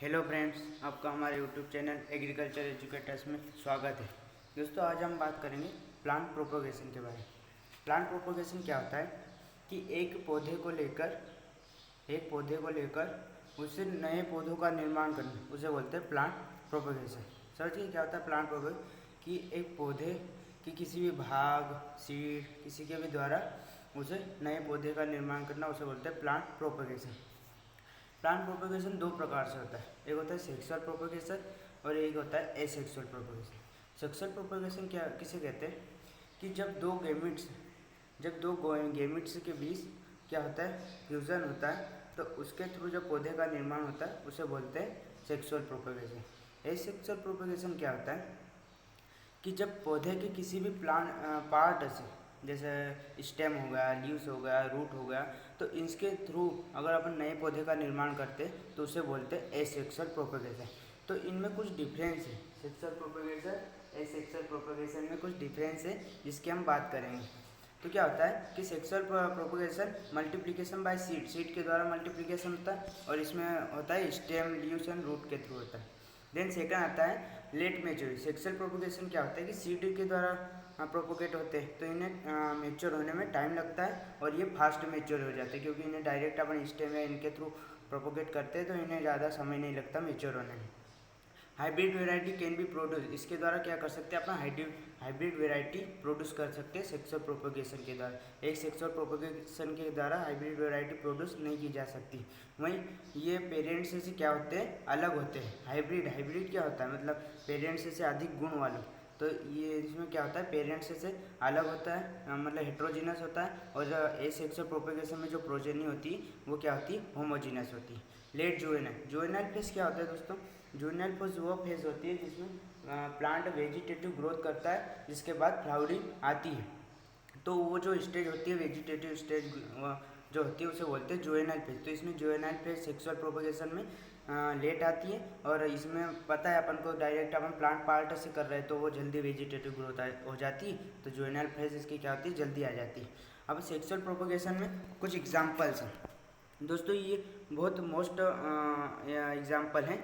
Hello friends, आपका हमारे YouTube channel agriculture educators में स्वागत है। दोस्तों, आज हम बात करेंगे प्लांट प्रोपोगेशन के बारे में। प्लांट प्रोपोगेशन क्या होता है कि एक पौधे को लेकर उससे नए पौधों का निर्माण करना, उसे बोलते हैं प्लांट प्रोपोगेशन। समझिए क्या होता है प्लांट प्रोपोगेशन, कि एक पौधे की किसी भी भाग, सीड, किसी के भी द्वारा उसे नए पौधे का निर्माण करना, उसे बोलते हैं प्लांट प्रोपोगेशन। प्लांट प्रोपोगेशन दो प्रकार से होता है, एक होता है सेक्सुअल प्रोपोगेशन और एक होता है एसेक्सुअल प्रोपोगेशन। सेक्सुअल प्रोपोगेशन क्या किसे कहते हैं कि जब दो गेमिट्स के बीच क्या होता है, फ्यूजन होता है, तो उसके थ्रू जो पौधे का निर्माण होता है उसे बोलते हैं सेक्सुअल प्रोपोगेशन। एसेक्सुअल प्रोपोगेशन क्या होता है कि जब पौधे के किसी भी पार्ट से, जैसे स्टेम हो गया, लीव्स हो गया, रूट हो गया, तो इसके थ्रू अगर अपन नए पौधे का निर्माण करते तो उसे बोलते हैं एसेक्सुअल प्रोपोगेशन। तो इनमें कुछ डिफरेंस है, सेक्सुअल प्रोपोगेशन एसेक्सुअल प्रोपोगेशन में कुछ डिफरेंस है जिसकी हम बात करेंगे। तो क्या होता है कि sexual propagation multiplication bye seed के द्वारा मल्टीप्लिकेशन होता है, और इसमें होता है स्टेम, लीव्स एंड रूट के थ्रू होता है। देन सेकंड आता है लेट मेच्योरिटी। सेक्सुअल प्रोपोगेशन क्या होता है कि सीड के द्वारा प्रोपोगेट होते हैं, तो इन्हें मेच्योर होने में टाइम लगता है और ये फास्ट मेच्योर हो जाते हैं, क्योंकि इन्हें डायरेक्ट अपन स्टेम या इनके थ्रू प्रोपोगेट करते हैं, तो इन्हें ज़्यादा समय नहीं लगता मेच्योर होने में। Hybrid variety can be produce, इसके द्वारा क्या कर सकते हैं, अपना हाइब्रिड वेराइटी प्रोड्यूस कर सकते हैं सेक्सुअल प्रोपोगेशन के द्वारा। एक सेक्सुअल प्रोपोगेशन के द्वारा हाइब्रिड वेराइटी प्रोड्यूस नहीं की जा सकती। वहीं ये पेरेंट्स से क्या होते हैं, अलग होते हैं। हाइब्रिड क्या होता है, मतलब पेरेंट्स से अधिक गुण वाले, तो ये इसमें क्या होता है पेरेंट्स से अलग होता है, मतलब हेट्रोजीनस होता है। और जो एसेक्सुअल प्रोपोगेशन में जो प्रोजेनी होती है वो क्या होती है, होमोजीनस होती है। लेट जुवेनाइल फेज क्या होता है दोस्तों, जुवेनाइल फेज वो फेज होती है जिसमें प्लांट वेजिटेटिव ग्रोथ करता है, जिसके बाद फ्लावरिंग आती है। तो वो जो स्टेज होती है, वेजिटेटिव स्टेज जो होती है, उसे बोलते हैं जुवेनाइल फेज। तो इसमें जुवेनाइल फेज सेक्सुअल प्रोपोगेशन में लेट आती है, और इसमें पता है अपन को डायरेक्ट अपन प्लांट पार्ट से कर रहे हैं, तो वो जल्दी वेजिटेटिव ग्रोथ हो जाती है, तो जुवेनाइल फेज इसकी क्या होती है, जल्दी आ जाती है। अब सेक्सुअल प्रोपोगेशन में कुछ एग्जाम्पल्स हैं दोस्तों, ये बहुत मोस्ट एग्जाम्पल हैं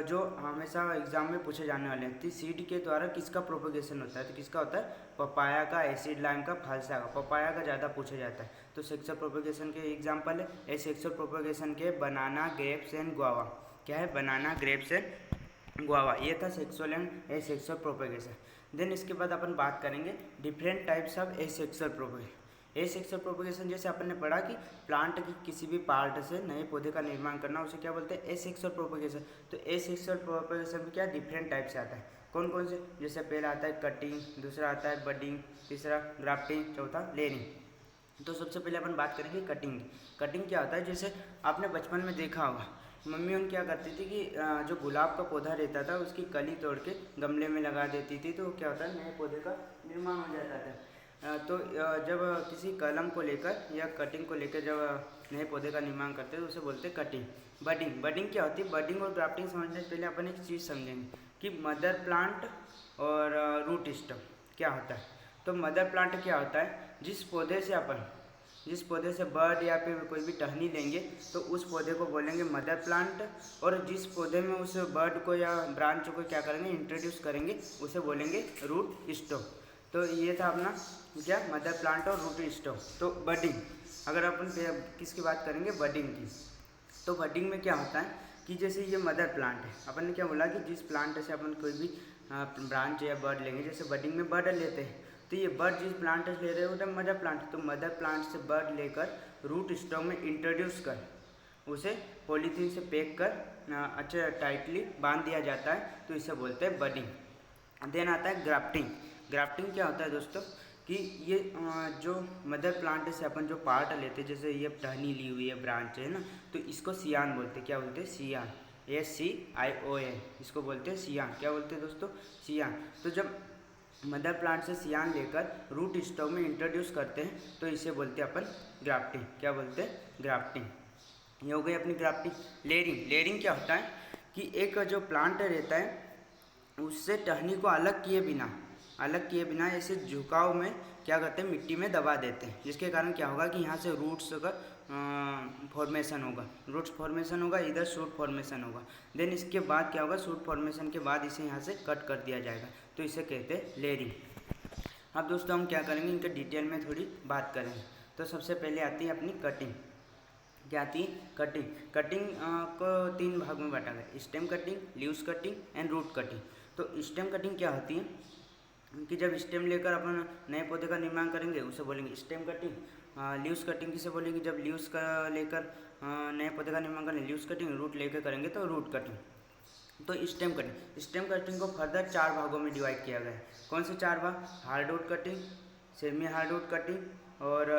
जो हमेशा एग्जाम में पूछे जाने वाले हैं। तो सीड के द्वारा किसका प्रोपोगेशन होता है, तो किसका होता है, पपाया का, एसिड लाइम का, फालसा का। पपाया का ज़्यादा पूछा जाता है। तो सेक्सुअल प्रोपोगेशन के एग्जाम्पल है एसेक्सुअल प्रोपोगेशन के बनाना, ग्रेप्स एंड गुआवा। क्या है, बनाना, ग्रेप्स एंड गुआवा, ये था sexual and asexual propagation. Then इसके बाद अपन बात करेंगे different types of asexual propagation. Asexual propagation जैसे अपन ने पढ़ा कि प्लांट की किसी भी पार्ट से नए पौधे का निर्माण करना, उसे क्या बोलते हैं, एसेक्सुअल प्रोपोगेशन। तो एसेक्सुअल प्रोपोगेशन में क्या डिफरेंट टाइप से आता है, कौन कौन से, जैसे पहला आता है कटिंग, दूसरा आता है बडिंग, तीसरा ग्राफ्टिंग, चौथा लेयरिंग। तो सबसे पहले अपन बात करेंगे कटिंग। कटिंग क्या होता है, जैसे आपने बचपन में देखा होगा मम्मी उन क्या करती थी कि जो गुलाब का पौधा रहता था उसकी कली तोड़ के गमले में लगा देती थी, तो क्या होता है, नए पौधे का निर्माण हो जाता था। तो जब किसी कलम को लेकर या कटिंग को लेकर जब नए पौधे का निर्माण करते हैं तो उसे बोलते हैं कटिंग। बडिंग क्या होती है, बडिंग और ग्राफ्टिंग समझने से पहले अपन एक चीज़ समझेंगे कि मदर प्लांट और रूट स्टेम क्या होता है। तो मदर प्लांट क्या होता है, जिस पौधे से बर्ड या फिर कोई भी टहनी लेंगे तो उस पौधे को बोलेंगे मदर प्लांट, और जिस पौधे में उस बर्ड को या ब्रांच को क्या करेंगे, इंट्रोड्यूस करेंगे, उसे बोलेंगे रूट स्टॉक। तो ये था अपना क्या, मदर प्लांट और रूट स्टॉक। तो बडिंग, अगर अपन किसकी बात करेंगे, बडिंग की। तो बडिंग में क्या होता है कि जैसे ये मदर प्लांट है, अपन ने क्या बोला कि जिस प्लांट से अपन कोई भी ब्रांच या बर्ड लेंगे, जैसे बडिंग में बर्ड लेते हैं, तो ये बर्ड जिस प्लांट से ले रहे हैं वो मदर प्लांट। तो मदर प्लांट से बर्ड लेकर रूट स्टॉक में इंट्रोड्यूस कर उसे पॉलीथीन से पैक कर अच्छे टाइटली बांध दिया जाता है, तो इसे बोलते हैं बडिंग। देन आता है ग्राफ्टिंग। ग्राफ्टिंग क्या होता है दोस्तों कि ये जो मदर प्लांट से अपन जो पार्ट लेते हैं, जैसे ये टहनी ली हुई है, ब्रांच है ना, तो इसको सियान बोलते हैं। क्या बोलते हैं, सियान, SCION, इसको बोलते हैं सियान। क्या बोलते हैं दोस्तों, सियान। तो जब मदर प्लांट से सियान लेकर रूट स्टॉक में इंट्रोड्यूस करते हैं तो इसे बोलते हैं अपन ग्राफ्टिंग। क्या बोलते हैं, ग्राफ्टिंग। ये हो गई अपनी ग्राफ्टिंग। लेयरिंग क्या होता है कि एक जो प्लांट रहता है उससे टहनी को अलग किए बिना ऐसे झुकाव में क्या क्या करते हैं, मिट्टी में दबा देते हैं, जिसके कारण क्या होगा कि यहाँ से रूट्स का फॉर्मेशन होगा, रूट्स फॉर्मेशन होगा, इधर शूट फॉर्मेशन होगा। देन इसके बाद क्या होगा, शूट फॉर्मेशन के बाद इसे यहाँ से कट कर दिया जाएगा, तो इसे कहते हैं लेयरिंग। अब दोस्तों हम क्या करेंगे, इनके डिटेल में थोड़ी बात करेंगे। तो सबसे पहले आती है अपनी कटिंग। क्या आती है, कटिंग। कटिंग को 3 भाग में बांटा गया, stem cutting, leaves cutting and root cutting. तो स्टेम कटिंग क्या होती है कि जब स्टेम लेकर अपन नए पौधे का निर्माण करेंगे उसे बोलेंगे स्टेम कटिंग। लीव्स कटिंग किसे बोलेंगे, जब लीव्स का लेकर नए पौधे का निर्माण करेंगे लीव्स कटिंग, रूट लेकर करेंगे तो रूट कटिंग। तो स्टेम कटिंग, स्टेम कटिंग को फर्दर 4 भागों में डिवाइड किया गया है। कौन से 4 भाग, hardwood cutting, semi hardwood cutting और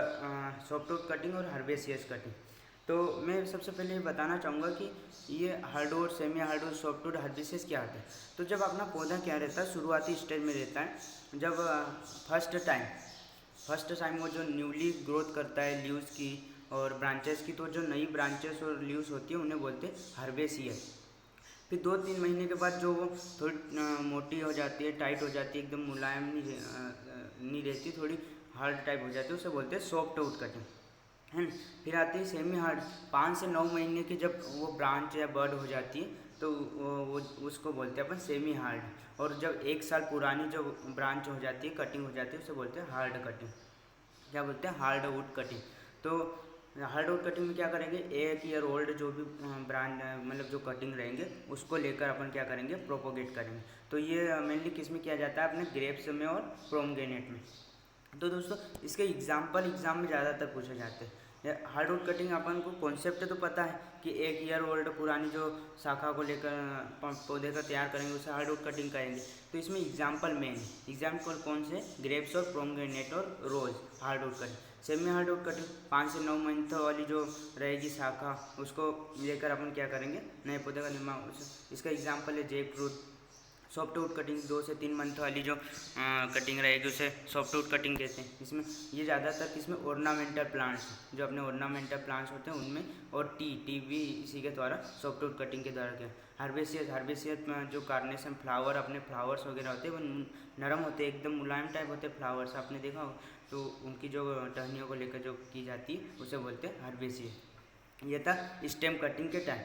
सॉफ्टवुड कटिंग और हर्बेसियस कटिंग। तो मैं सबसे पहले ये बताना चाहूँगा कि ये hardwood, semi hardwood, softwood, herbaceous क्या होता है। तो जब अपना पौधा क्या रहता है, शुरुआती स्टेज में रहता है, जब फर्स्ट टाइम वो जो न्यूली ग्रोथ करता है लीव्स की और ब्रांचेस की, तो जो नई ब्रांचेस और लीव्स होती है उन्हें बोलते हैं हर्बेसियस। फिर 2-3 महीने के बाद जो वो थोड़ी मोटी हो जाती है, टाइट हो जाती है, एकदम मुलायम नहीं रहती, थोड़ी हार्ड टाइप हो जाती है, उसे बोलते हैं सॉफ्टवुड कटिंग, है ना। फिर आती है सेमी हार्ड, 5 से 9 महीने की जब वो ब्रांच या बर्ड हो जाती है तो वो उसको बोलते हैं अपन सेमी हार्ड। और जब 1 साल पुरानी जो ब्रांच हो जाती है, कटिंग हो जाती है, उसे बोलते हैं हार्ड कटिंग। क्या बोलते हैं, हार्डवुड कटिंग। तो हार्डवुड कटिंग में क्या करेंगे, 1 ईयर ओल्ड जो भी ब्रांड मतलब जो कटिंग रहेंगे उसको लेकर अपन क्या करेंगे, प्रोपोगेट करेंगे। तो ये मेनली किस में किया जाता है, अपने ग्रेप्स में और पोमेग्रेनेट में। तो दोस्तों इसके एग्जाम में ज़्यादातर पूछे जाते हैं। हार्डवुड कटिंग अपन को कॉन्सेप्ट तो पता है कि 1 ईयर ओल्ड पुरानी जो शाखा को लेकर पौधे का तैयार करेंगे उसे हार्डवुड कटिंग करेंगे। तो इसमें एग्जाम्पल कौन से, ग्रेप्स और पोमेग्रेनेट और rose, hardwood cutting. Semi hardwood cutting 5 से 9 मंथ वाली जो रहेगी शाखा, उसको लेकर अपन क्या करेंगे, नए पौधे का निर्माण। इसका एग्जाम्पल है जैक फ्रूट। सॉफ्टवुड कटिंग 2 से 3 मंथ वाली जो कटिंग रहेगी उसे सॉफ्टवुड कटिंग कहते हैं। इसमें ये ज़्यादातर किसमें, ऑर्नामेंटल प्लांट्स, जो अपने ऑर्नामेंटल प्लांट्स होते हैं उनमें, और टी भी इसी के द्वारा सॉफ्टवुड कटिंग के द्वारा किया। हार्बेसियस में जो कार्नेशन फ्लावर, अपने फ्लावर्स वगैरह होते हैं वो नरम होते हैं, एकदम मुलायम टाइप होते हैं फ्लावर्स, आपने देखा हो, तो उनकी जो टहनियों को लेकर जो की जाती है उसे बोलते हैं हार्बेसियस। ये था स्टेम कटिंग के टाइम।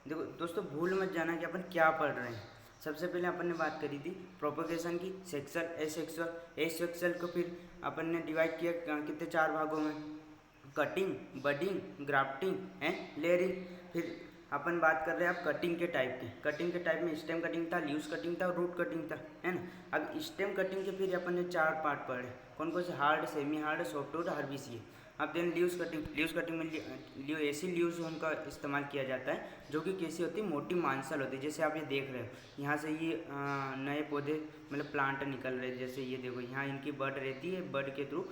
देखो दोस्तों भूल मत जाना कि अपन क्या पढ़ रहे हैं। सबसे पहले अपन ने बात करी थी प्रोपोगेशन की, एसेक्सुअल को फिर अपन ने डिवाइड किया कितने 4 भागों में, cutting, budding, grafting and layering. फिर अपन बात कर रहे हैं अब कटिंग के टाइप में स्टेम कटिंग था, लीव्स कटिंग था और रूट कटिंग था, है ना। अब स्टेम कटिंग के फिर अपन ने 4 पार्ट पढ़े, कौन कौन से, hard, semi hard, softwood, herbaceous. अब देन लीव्स कटिंग में ऐसी लीव्स उनका इस्तेमाल किया जाता है जो कि कैसी होती है, मोटी मांसल होती है। जैसे आप ये देख रहे हो यहाँ से ये नए पौधे मतलब प्लांट निकल रहे हैं, जैसे ये देखो यहाँ इनकी बड रहती है, बड के थ्रू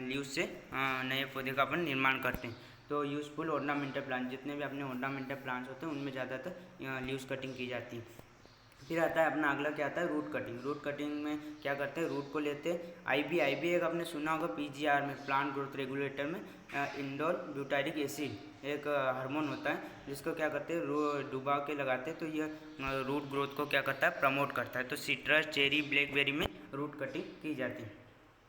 लीव्स से नए पौधे का अपन निर्माण करते हैं। तो यूजफुल ऑर्नामेंटल प्लांट, जितने भी अपने ऑर्नामेंटल प्लांट्स होते हैं उनमें ज़्यादातर लीव्स कटिंग की जाती है। फिर आता है अपना अगला क्या आता है, रूट कटिंग में क्या करते हैं, रूट को लेते हैं, आईबी एक आपने सुना होगा पीजीआर में, प्लांट ग्रोथ रेगुलेटर में, इंडोल ब्यूटारिक एसिड एक हार्मोन होता है जिसको क्या करते हैं डुबा के लगाते हैं, तो यह रूट ग्रोथ को क्या करता है, प्रमोट करता है। तो सिट्रस, चेरी, ब्लैकबेरी में रूट कटिंग की जाती है।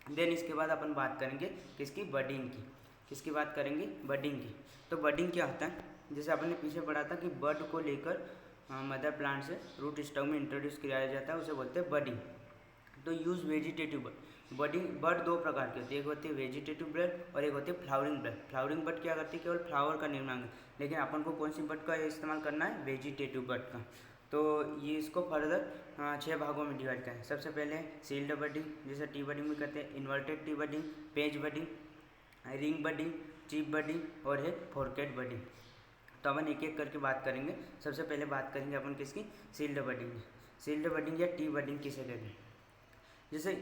देन इसके बाद अपन बात करेंगे किसकी, बडिंग की। किसकी बात करेंगे, बडिंग की। तो बडिंग क्या होता है, जैसे अपन ने पीछे पढ़ा था कि बड को लेकर मदर प्लांट से रूट स्टॉक में इंट्रोड्यूस किया जाता है, उसे बोलते हैं बडिंग। तो यूज़ वेजिटेटिव बडिंग, बड 2 प्रकार की होती है, एक होती है वेजिटेटिव बड और एक होती है फ्लावरिंग बड। फ्लावरिंग बड क्या करती है, केवल फ्लावर का निर्माण, लेकिन अपन को कौन सी बड का इस्तेमाल करना है, वेजिटेटिव बड का। तो ये इसको फर्दर 6 भागों में डिवाइड करें। सबसे पहले सील्ड बडिंग, जैसे टी बडिंग में करते हैं, inverted T budding, page budding, ring budding, chip budding और है फोरकेट बडिंग। तो अपन एक एक करके बात करेंगे। सबसे पहले बात करेंगे अपन किसकी, सील्ड बडिंग या टी बडिंग किसे कहते हैं। जैसे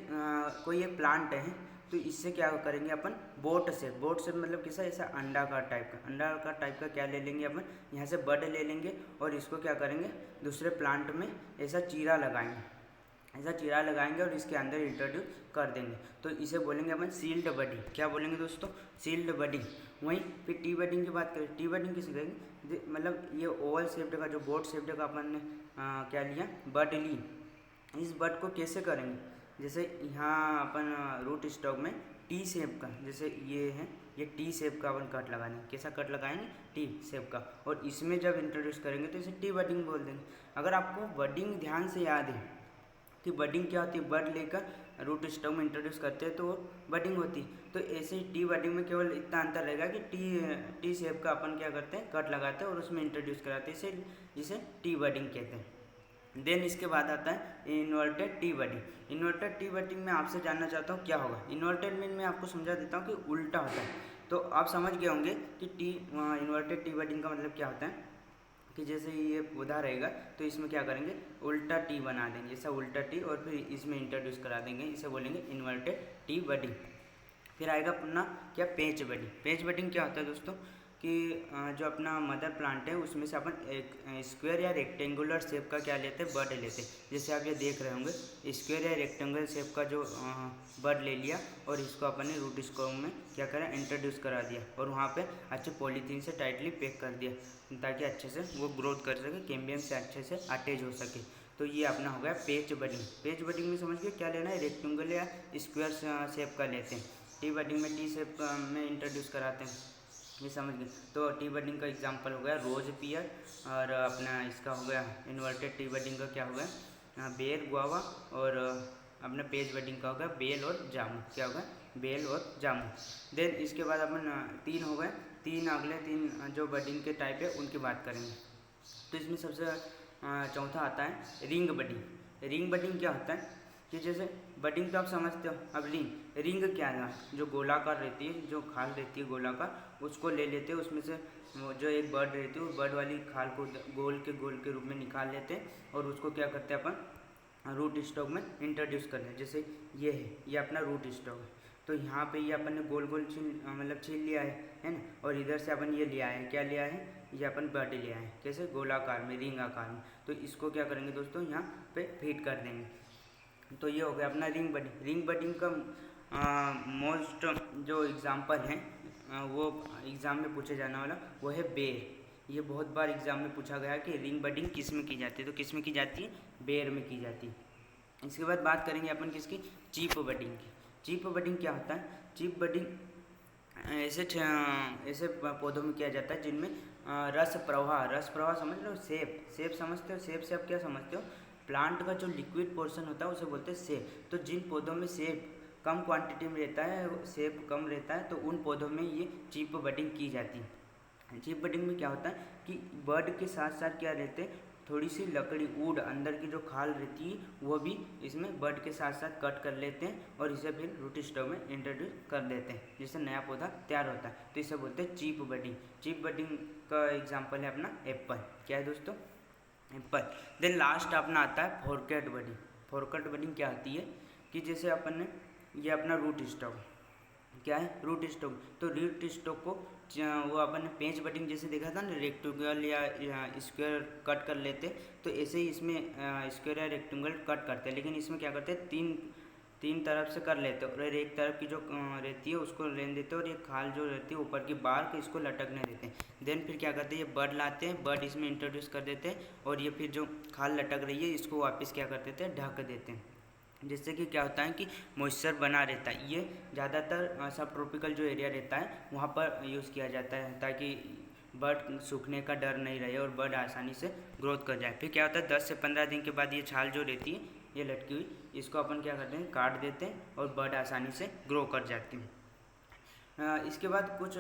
कोई एक प्लांट है तो इससे क्या करेंगे अपन, बोट से मतलब किसा, ऐसा अंडाकार टाइप का क्या ले लेंगे अपन, यहाँ से बड ले लेंगे और इसको क्या करेंगे, दूसरे प्लांट में ऐसा चीरा लगाएंगे और इसके अंदर इंट्रोड्यूस कर देंगे, तो इसे बोलेंगे अपन सील्ड बडिंग। क्या बोलेंगे दोस्तों, सील्ड बडिंग। वहीं फिर टी बडिंग की बात करें, टी बडिंग किसे कहेंगे, मतलब ये ओवल शेप्ड का, जो बोट शेप्ड का अपन ने क्या लिया, बड ली। इस बड को कैसे करेंगे, जैसे यहाँ अपन रूट स्टॉक में टी शेप का, जैसे ये है, ये टी शेप का अपन कट लगाने, कैसा कट लगाएंगे, टी शेप का, और इसमें जब इंट्रोड्यूस करेंगे तो इसे टी बडिंग बोल देंगे। अगर आपको बडिंग ध्यान से याद है कि बडिंग क्या होती है, बड लेकर रूट स्टॉक में इंट्रोड्यूस करते हैं तो वो बडिंग होती है। तो ऐसे ही टी बडिंग में केवल इतना अंतर रहेगा कि टी शेप का अपन क्या करते हैं, कट लगाते हैं और उसमें इंट्रोड्यूस कराते हैं, इसे टी बडिंग कहते हैं। देन इसके बाद आता है inverted T budding. Inverted T budding में आपसे जानना चाहता हूँ क्या होगा। इन्वर्टेड मीन मैं आपको समझा देता हूँ कि उल्टा होता है। तो आप समझ गए होंगे कि इन्वर्टेड टी बडिंग का मतलब क्या होता है, कि जैसे ये पौधा रहेगा तो इसमें क्या करेंगे, उल्टा टी बना देंगे, ऐसा उल्टा टी, और फिर इसमें इंट्रोड्यूस करा देंगे, इसे बोलेंगे इन्वर्टेड टी बडिंग। फिर आएगा अपना क्या, पेच बडिंग। पेच बडिंग क्या होता है दोस्तों, कि जो अपना मदर प्लांट है उसमें से अपन एक स्क्वायर या रेक्टेंगुलर शेप का क्या लेते हैं, बड लेते हैं। जैसे आप ये देख रहे होंगे, स्क्वायर या रेक्टेंगुलर शेप का जो बड ले लिया और इसको अपन ने रूट स्टॉक में क्या करा, इंट्रोड्यूस करा दिया, और वहाँ पे अच्छे पॉलीथीन से टाइटली पैक कर दिया ताकि अच्छे से वो ग्रोथ कर सके, कैम्बियम से अच्छे से अटैच हो सके। तो ये अपना हो गया पेच बडिंग। पेच बडिंग में समझ गए क्या लेना है, रेक्टेंगुलर या स्क्वायर शेप का लेते हैं। टी बडिंग में टी शेप में इंट्रोड्यूस कराते हैं, ये समझ गए। तो टी बडिंग का एग्जांपल हो गया रोज पियर, और अपना इसका हो गया इन्वर्टेड टी बडिंग का क्या हो गया, बेर गुआवा, और अपना पेज बडिंग का हो गया बेल और जामुन। क्या होगा, बेल और जामुन। देन इसके बाद अपन तीन हो गए, अगले तीन जो बडिंग के टाइप है उनकी बात करेंगे। तो इसमें सबसे चौथा आता है रिंग बडिंग। रिंग बडिंग क्या होता है कि जैसे बडिंग तो आप समझते हो, अब रिंग क्या है, जो गोलाकार रहती है, जो खाल रहती है गोलाकार, उसको ले लेते हैं, उसमें से जो एक बर्ड रहती है वो बर्ड वाली खाल को गोल के रूप में निकाल लेते हैं, और उसको क्या करते हैं अपन रूट स्टॉक में इंट्रोड्यूस करते हैं। जैसे ये है, ये अपना रूट स्टॉक है, तो यहाँ पे ये अपन ने गोल छील लिया है ना, और इधर से अपन ये लिया है, क्या लिया है, ये अपन बर्ड लिया है, कैसे, गोलाकार में, रिंग आकार में। तो इसको क्या करेंगे दोस्तों, यहाँ पे फिट कर देंगे। तो ये हो गया अपना रिंग बडिंग। रिंग बडिंग का मोस्ट जो एग्जांपल है वो एग्ज़ाम में पूछे जाने वाला वो है बेर। ये बहुत बार एग्ज़ाम में पूछा गया कि रिंग बडिंग किस में की जाती है, तो किस में की जाती है, बेर में की जाती है। इसके बाद बात करेंगे अपन किसकी, चीप बडिंग की। चीप बडिंग क्या होता है, चीप बडिंग ऐसे पौधों में किया जाता है जिनमें रस प्रवाह समझ लो, सेप समझते हो, सेप से आप क्या समझते हो, प्लांट का जो लिक्विड पोर्शन होता है उसे बोलते हैं सेप। तो जिन पौधों में सेप कम क्वांटिटी में रहता है, सेप कम रहता है, तो उन पौधों में ये चीप बडिंग की जाती है। चीप बडिंग में क्या होता है कि बर्ड के साथ साथ क्या रहते हैं, थोड़ी सी लकड़ी वुड अंदर की जो खाल रहती है वो भी इसमें बर्ड के साथ साथ कट कर लेते हैं, और इसे फिर रूट स्टॉक में इंट्रोड्यूस कर देते हैं, जिससे नया पौधा तैयार होता है। तो इसे बोलते हैं चीप बडिंग। चीप बडिंग का एग्जाम्पल है अपना एप्पल। क्या है दोस्तों, एप्पल। देन लास्ट अपना आता है फोरकेट बडिंग। फोरकेट बडिंग क्या होती है कि जैसे अपन ने ये अपना रूट स्टॉक, क्या है, रूट स्टॉक, तो रूट स्टॉक को वो अपन ने पेंच बडिंग जैसे देखा था ना, रेक्टेंगल या स्क्वायर कट कर लेते, तो ऐसे ही इसमें स्क्वायर या रेक्टेंगल कट करते हैं, लेकिन इसमें क्या करते हैं, तीन तरफ से कर लेते हैं, और एक तरफ की जो रहती है उसको लेने देते हैं, और ये खाल जो रहती है ऊपर की बार इसको लटकने देते हैं। देन फिर क्या करते हैं, ये बर्ड लाते हैं, बर्ड इसमें इंट्रोड्यूस कर देते हैं, और ये फिर जो खाल लटक रही है इसको वापस क्या कर देते हैं, ढक देते हैं, जिससे कि क्या होता है कि मॉइस्चर बना रहता है। ये ज़्यादातर सब ट्रॉपिकल जो एरिया रहता है वहाँ पर यूज़ किया जाता है, ताकि बर्ड सूखने का डर नहीं रहे और बर्ड आसानी से ग्रोथ कर जाए। फिर क्या होता है 10 से 15 दिन के बाद ये छाल जो रहती है ये लटकी हुई, इसको अपन क्या करते हैं, काट देते हैं, और बर्ड आसानी से ग्रो कर जाती हैं। इसके बाद कुछ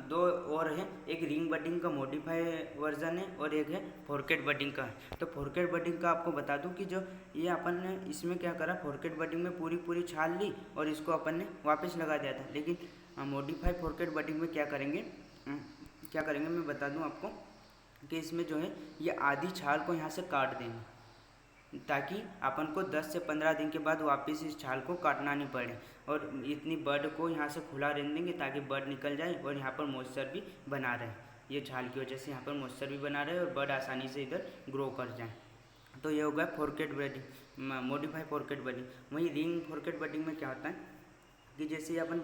दो और हैं, एक रिंग बडिंग का मॉडिफाई वर्जन है और एक है फोरकेट बडिंग का। तो फोरकेट बडिंग का आपको बता दूं कि जो ये अपन ने इसमें क्या करा, फोरकेट बडिंग में पूरी छाल ली और इसको अपन ने वापस लगा दिया था, लेकिन मॉडिफाई फोरकेट बडिंग में क्या करेंगे मैं बता दूं आपको कि इसमें जो है ये आधी छाल को यहाँ से काट देंगे, ताकि अपन को 10 से 15 दिन के बाद वापस इस छाल को काटना नहीं पड़े, और इतनी बर्ड को यहाँ से खुला रहने देंगे ताकि बर्ड निकल जाए और यहाँ पर मॉइस्चर भी बना रहे। ये छाल की वजह से यहाँ पर मॉइस्चर भी बना रहे और बर्ड आसानी से इधर ग्रो कर जाए। तो ये हो गया फोरकेट बडिंग, मॉडिफाई फोरकेट बडिंग। वहीं रिंग फोरकेट बडिंग में क्या होता है कि जैसे अपन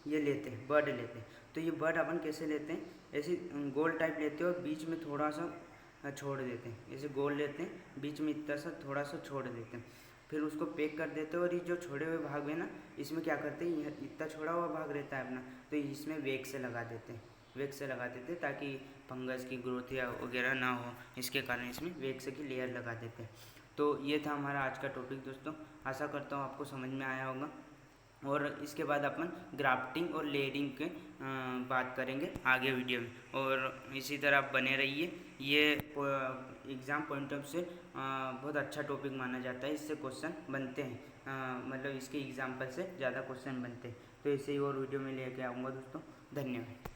ये लेते हैं, बर्ड लेते हैं, तो ये बर्ड अपन कैसे लेते हैं, ऐसे गोल टाइप लेते हैं और बीच में थोड़ा सा छोड़ देते हैं, ऐसे गोल लेते हैं, बीच में इतना सा थोड़ा सा छोड़ देते हैं, फिर उसको पैक कर देते हैं और ये जो छोड़े हुए भाग है ना, इसमें क्या करते हैं, यह इतना छोड़ा हुआ भाग रहता है अपना, तो इसमें वैक्स लगा देते हैं, वैक्स लगा देते हैं ताकि फंगस की ग्रोथ या वगैरह ना हो, इसके कारण इसमें वैक्स की लेयर लगा देते हैं। तो ये था हमारा आज का टॉपिक दोस्तों, आशा करता हूँ आपको समझ में आया होगा। और इसके बाद अपन ग्राफ्टिंग और लेयरिंग के बात करेंगे आगे वीडियो में, और इसी तरह आप बने रहिए। ये एग्ज़ाम पॉइंट ऑफ से बहुत अच्छा टॉपिक माना जाता है, इससे क्वेश्चन बनते हैं, मतलब इसके एग्जाम्पल से ज़्यादा क्वेश्चन बनते हैं। तो ऐसे ही और वीडियो में लेके आऊँगा दोस्तों। धन्यवाद।